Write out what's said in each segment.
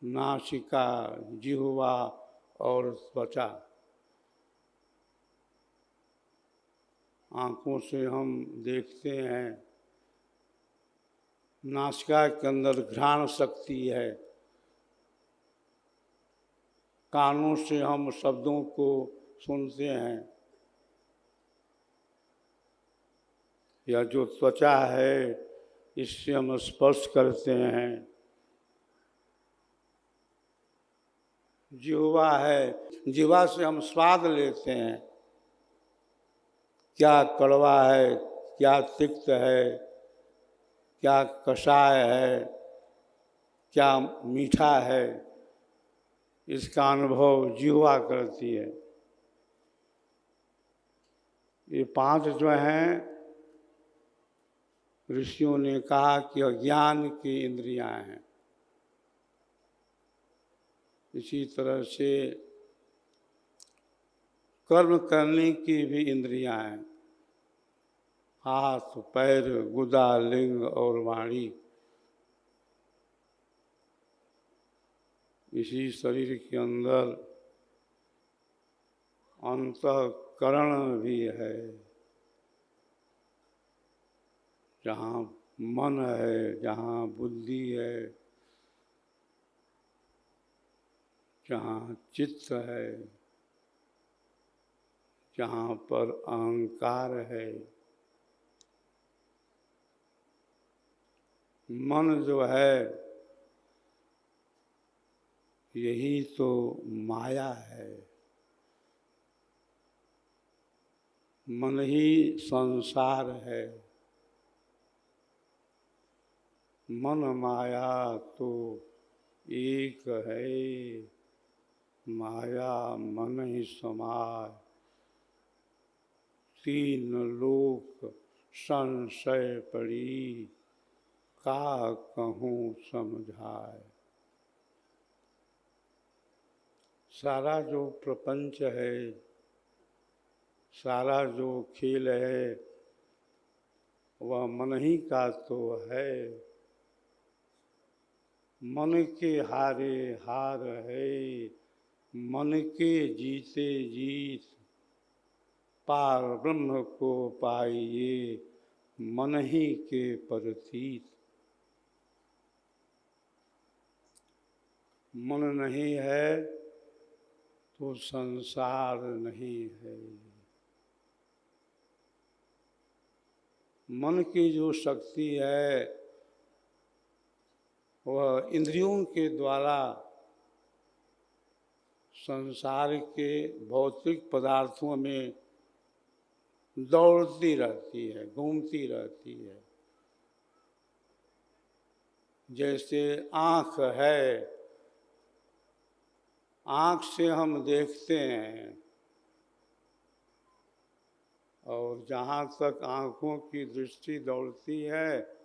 नासिका, जिह्वा और त्वचा। आँखों से हम देखते हैं, नासिका के अंदर घ्राण शक्ति है, कानों से हम शब्दों को सुनते हैं, या जो त्वचा है इससे हम स्पर्श करते हैं, जिह्वा है, जिह्वा से हम स्वाद लेते हैं, क्या कड़वा है, क्या तिक्त है, क्या कषाय है, क्या मीठा है, इसका अनुभव जिह्वा करती है। ये पांच जो हैं, ऋषियों ने कहा कि अज्ञान की इंद्रियां हैं। इसी तरह से कर्म करने की भी इंद्रियां हैं, हाथ, पैर, गुदा, लिंग और वाणी। इसी शरीर के अंदर अंतःकरण भी है, जहाँ मन है, जहाँ बुद्धि है, जहाँ चित्त है, जहाँ पर अहंकार है। मन जो है यही तो माया है, मन ही संसार है। मन माया तो एक है, माया मन ही समाय, तीन लोक संशय पड़ी, का कहूँ समझाए। सारा जो प्रपंच है, सारा जो खेल है, वह मन ही का तो है। मन के हारे हार है, मन के जीते जीत, पार ब्रह्म को पाइए मन ही के परतीत। मन नहीं है तो संसार नहीं है। मन की जो शक्ति है वह इंद्रियों के द्वारा संसार के भौतिक पदार्थों में दौड़ती रहती है, घूमती रहती है। जैसे आँख है, आँख से हम देखते हैं, और जहाँ तक आँखों की दृष्टि दौड़ती है,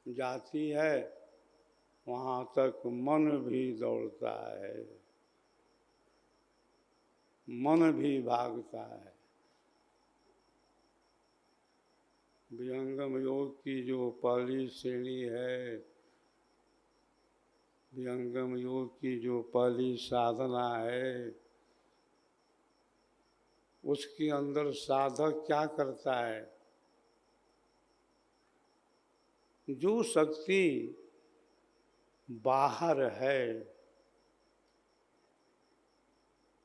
जाती है, वहाँ तक मन भी दौड़ता है, मन भी भागता है। विहंगम योग की जो पहली श्रेणी है, विहंगम योग की जो पहली साधना है, उसके अंदर साधक क्या करता है? जो शक्ति बाहर है,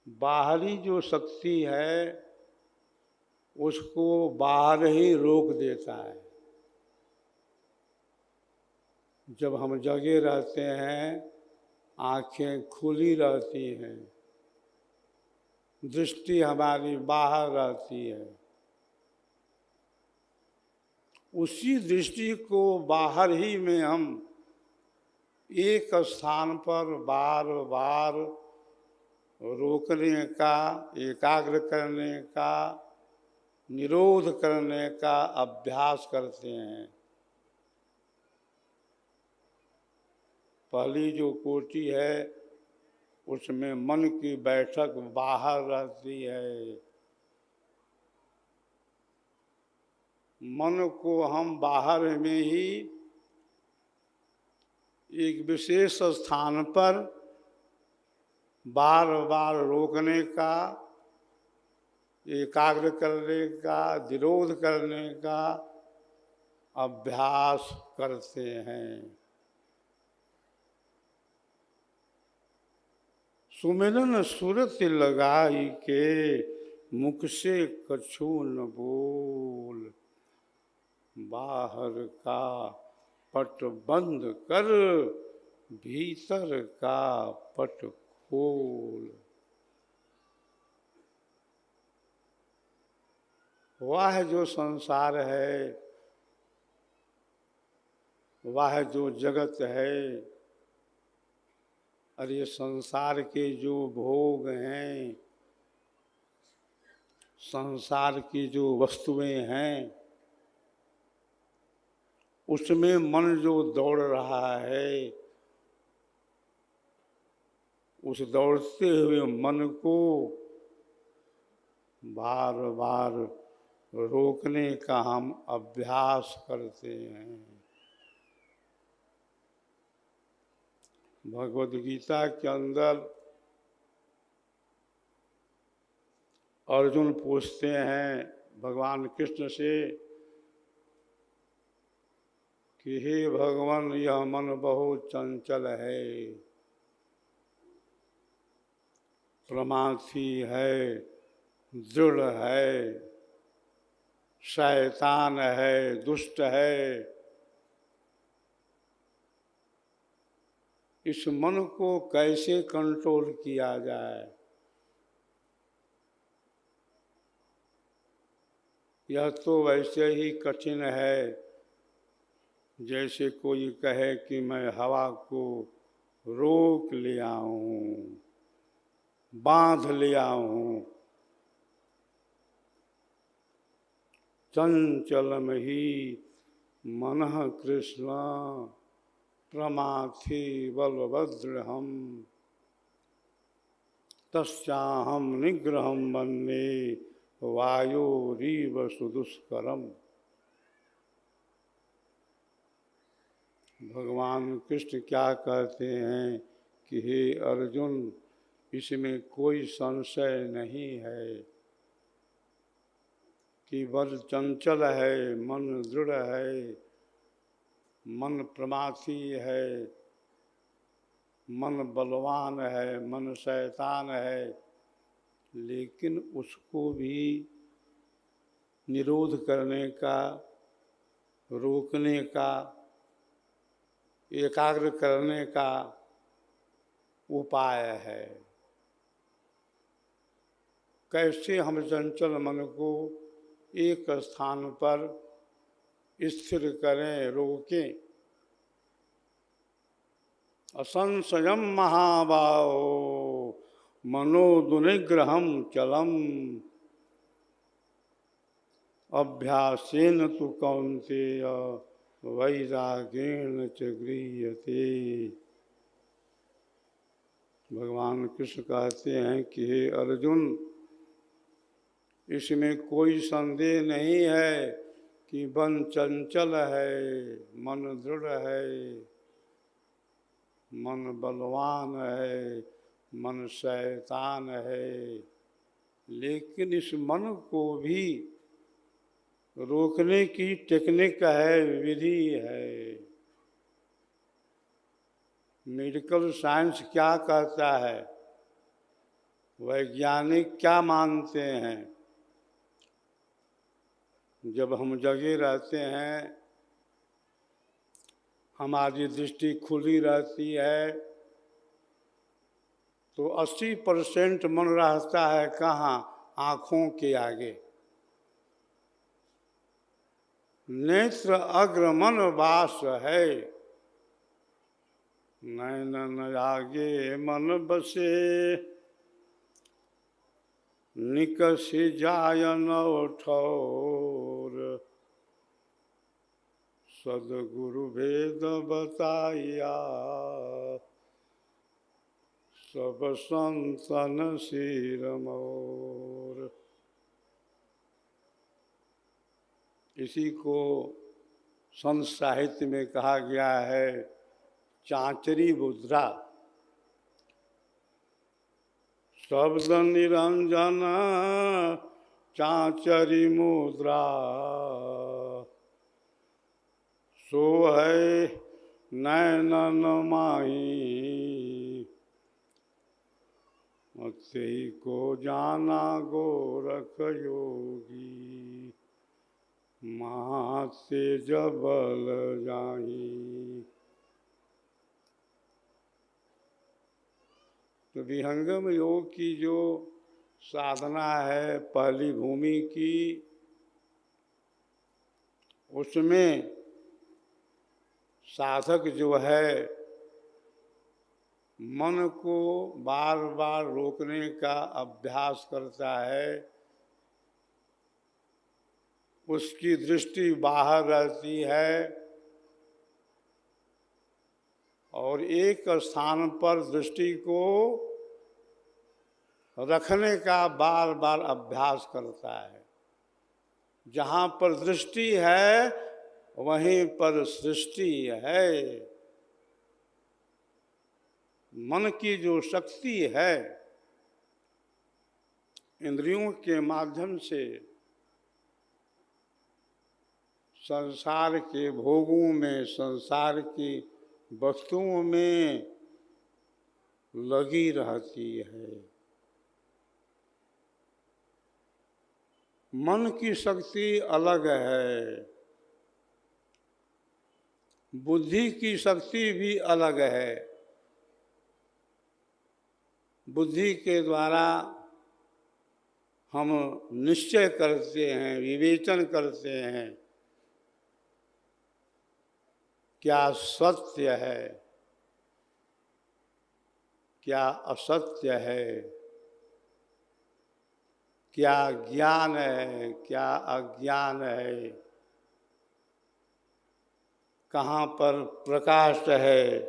बाहरी जो शक्ति है, उसको बाहर ही रोक देता है। जब हम जगे रहते हैं, आँखें खुली रहती हैं, दृष्टि हमारी बाहर रहती है, उसी दृष्टि को बाहर ही में हम एक स्थान पर बार बार रोकने का, एकाग्र करने का, निरोध करने का अभ्यास करते हैं। पहली जो कोटि है उसमें मन की बैठक बाहर रहती है। मन को हम बाहर में ही एक विशेष स्थान पर बार बार रोकने का, एकाग्र करने का, विरोध करने का अभ्यास करते हैं। सुमिरन सुरत लगाई के, मुख से कछु न बोल। बाहर का पट बंद कर, भीतर का पट खोल। वह जो संसार है, वह जो जगत है, और ये संसार के जो भोग हैं, संसार की जो वस्तुएं हैं, उसमें मन जो दौड़ रहा है, उस दौड़ते हुए मन को बार बार रोकने का हम अभ्यास करते हैं। भगवद गीता के अंदर अर्जुन पूछते हैं भगवान कृष्ण से कि हे भगवान, यह मन बहुत चंचल है, प्रमाथी है, दृढ़ है, शैतान है, दुष्ट है। इस मन को कैसे कंट्रोल किया जाए? यह तो वैसे ही कठिन है जैसे कोई कहे कि मैं हवा को रोक लिया हूँ, बांध लिया हूँ। चंचलम ही मनः कृष्ण, प्रमाथि बलभद्रहम, तस्याहम निग्रहम वन्ये वायोरीव सुदुष्करम। भगवान कृष्ण क्या कहते हैं कि हे अर्जुन, इसमें कोई संशय नहीं है कि बल चंचल है, मन दृढ़ है, मन प्रमाथी है, मन बलवान है, मन शैतान है, लेकिन उसको भी निरोध करने का, रोकने का, एकाग्र करने का उपाय है। कैसे हम चंचल मन को एक स्थान पर स्थिर करें, रोकें? असंशयम महाबाहो मनोदुनिग्रहम चलम, अभ्यासेन तु कौन्तेय वैराग्येण च गृह्यते। भगवान कृष्ण कहते हैं कि हे अर्जुन, इसमें कोई संदेह नहीं है कि मन चंचल है, मन दृढ़ है, मन बलवान है, मन शैतान है, लेकिन इस मन को भी रोकने की टेक्निक है, विधि है। मेडिकल साइंस क्या कहता है, वैज्ञानिक क्या मानते हैं? जब हम जगे रहते हैं, हमारी दृष्टि खुली रहती है, तो 80% मन रहता है कहाँ? आँखों के आगे। नेत्र अग्र मन वास है, नैनन आगे मन बसे, निकषि जायन ठौर, सदगुरु भेद बताया, सब संतन सिर मोर। इसी को संत साहित्य में कहा गया है चांचरी मुद्रा। शब्द निरंजन चांचरी मुद्रा, सो है नैनन माही, ते को जाना गोरख योगी, माते जबल जाही। तो विहंगम योग की जो साधना है पहली भूमि की, उसमें साधक जो है मन को बार बार रोकने का अभ्यास करता है। उसकी दृष्टि बाहर रहती है और एक स्थान पर दृष्टि को रखने का बार बार अभ्यास करता है। जहाँ पर दृष्टि है वहीं पर सृष्टि है। मन की जो शक्ति है इंद्रियों के माध्यम से संसार के भोगों में, संसार की वस्तुओं में लगी रहती है। मन की शक्ति अलग है, बुद्धि की शक्ति भी अलग है। बुद्धि के द्वारा हम निश्चय करते हैं, विवेचन करते हैं, क्या सत्य है, क्या असत्य है, क्या ज्ञान है, क्या अज्ञान है, कहाँ पर प्रकाश है,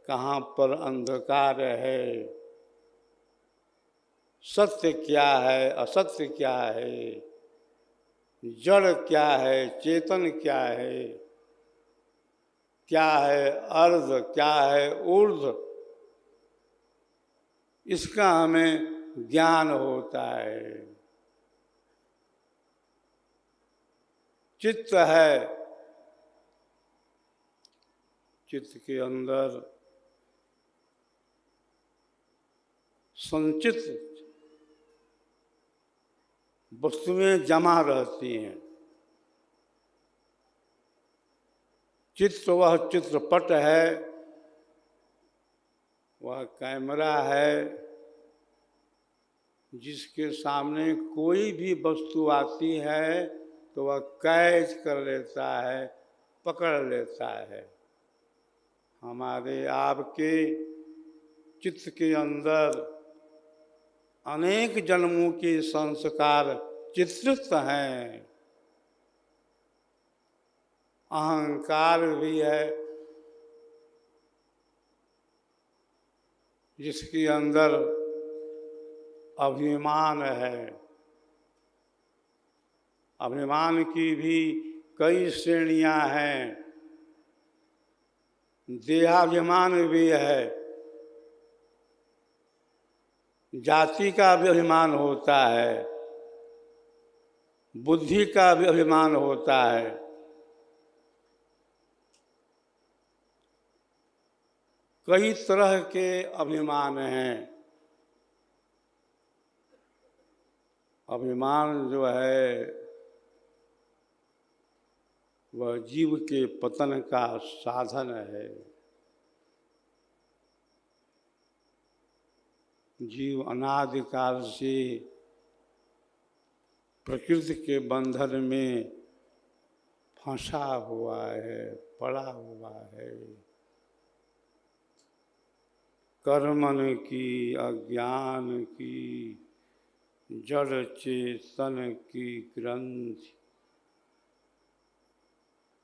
कहाँ पर अंधकार है, सत्य क्या है, असत्य क्या है, जड़ क्या है, चेतन क्या है, क्या है अर्ध, क्या है ऊर्ध्व, इसका हमें ज्ञान होता है। चित्त है, चित्त के अंदर संचित वस्तुएं जमा रहती हैं। चित्र वह चित्रपट है, वह कैमरा है, जिसके सामने कोई भी वस्तु आती है तो वह कैच कर लेता है, पकड़ लेता है। हमारे आपके चित्त के अंदर अनेक जन्मों के संस्कार चित्रित हैं। अहंकार भी है, जिसके अंदर अभिमान है। अभिमान की भी कई श्रेणियां हैं। देहाभिमान भी है, जाति का भी अभिमान होता है, बुद्धि का भी अभिमान होता है। कई तरह के अभिमान हैं। अभिमान जो है वह जीव के पतन का साधन है। जीव अनादिकाल से प्रकृति के बंधन में फंसा हुआ है, पड़ा हुआ है। कर्मन की, अज्ञान की, जड़ चेतन की ग्रंथि,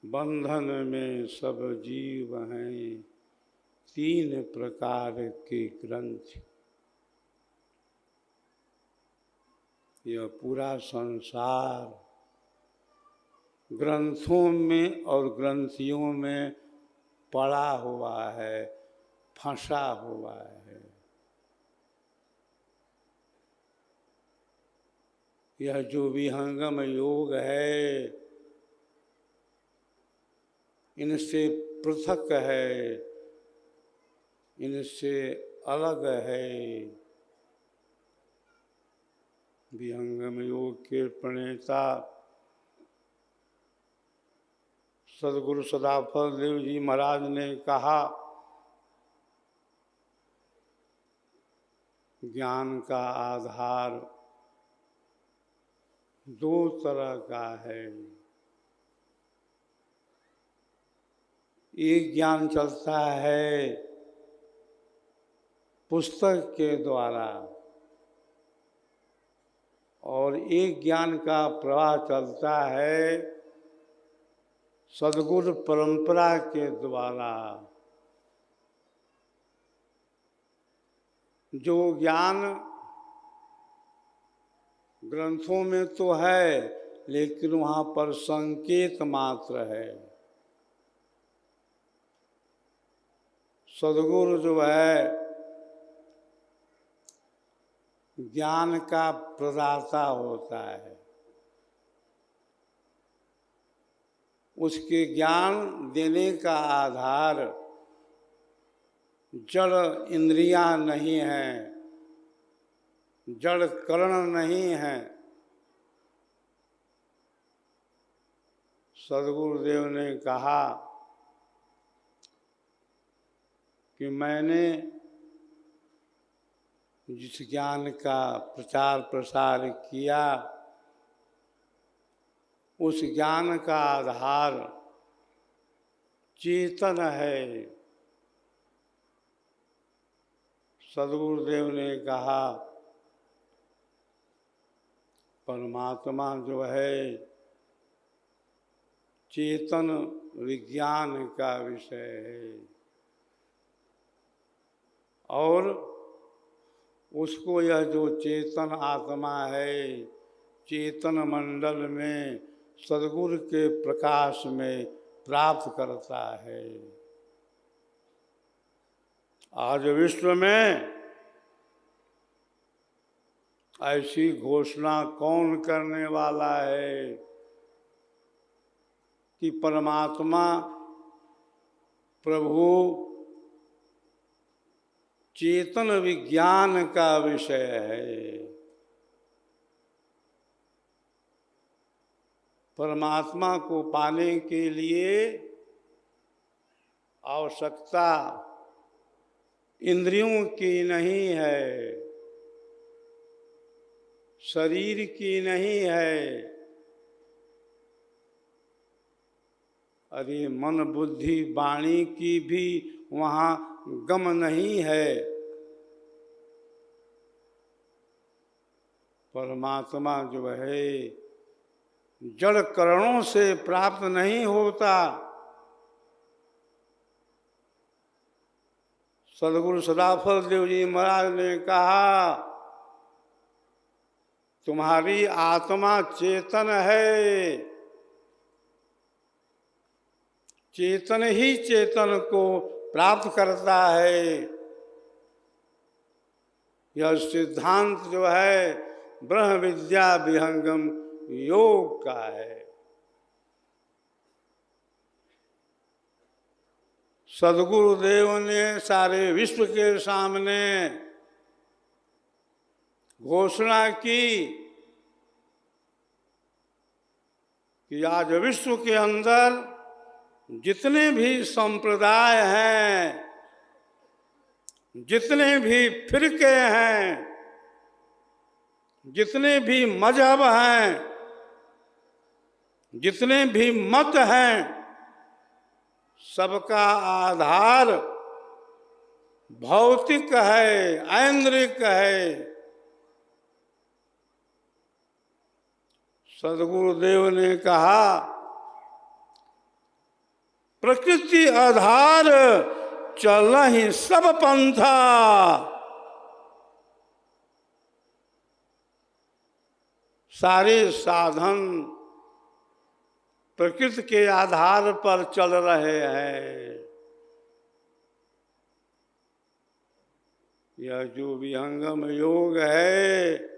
बंधन में सब जीव हैं, 3 प्रकार के ग्रंथि। यह पूरा संसार ग्रंथों में और ग्रंथियों में पड़ा हुआ है, फंसा हुआ है। यह जो विहंगम योग है, इनसे पृथक है, इनसे अलग है। विहंगम योग के प्रणेता सदगुरु सदाफल देव जी महाराज ने कहा, ज्ञान का आधार दो तरह का है। एक ज्ञान चलता है पुस्तक के द्वारा और एक ज्ञान का प्रवाह चलता है सद्गुरु परंपरा के द्वारा। जो ज्ञान ग्रंथों में तो है, लेकिन वहाँ पर संकेत मात्र है। सद्गुरु जो है ज्ञान का प्रदाता होता है। उसके ज्ञान देने का आधार जड़ इंद्रियां नहीं है, जड़ करण नहीं है। सद्गुरुदेव ने कहा कि मैंने जिस ज्ञान का प्रचार प्रसार किया, उस ज्ञान का आधार चेतन है। सद्गुरुदेव ने कहा, परमात्मा जो है चेतन विज्ञान का विषय है और उसको यह जो चेतन आत्मा है, चेतन मंडल में सद्गुरु के प्रकाश में प्राप्त करता है। आज विश्व में ऐसी घोषणा कौन करने वाला है कि परमात्मा प्रभु चेतन विज्ञान का विषय है। परमात्मा को पाने के लिए आवश्यकता इंद्रियों की नहीं है, शरीर की नहीं है। अरे मन बुद्धि वाणी की भी वहाँ गम नहीं है। परमात्मा जो है जड़ करणों से प्राप्त नहीं होता। सद्गुरु सदाफल देव जी महाराज ने कहा, तुम्हारी आत्मा चेतन है, चेतन ही चेतन को प्राप्त करता है। यह सिद्धांत जो है ब्रह्म विद्या विहंगम योग का है। सद्गुरुदेव ने सारे विश्व के सामने घोषणा की कि आज विश्व के अंदर जितने भी संप्रदाय हैं, जितने भी फिरके हैं, जितने भी मजहब हैं, जितने भी मत हैं, सबका आधार भौतिक है, ऐन्द्रिक है। सद्गुरुदेव ने कहा, प्रकृति आधार चल ही सब पंथा। सारे साधन प्रकृति के आधार पर चल रहे हैं। यह जो विहंगम योग है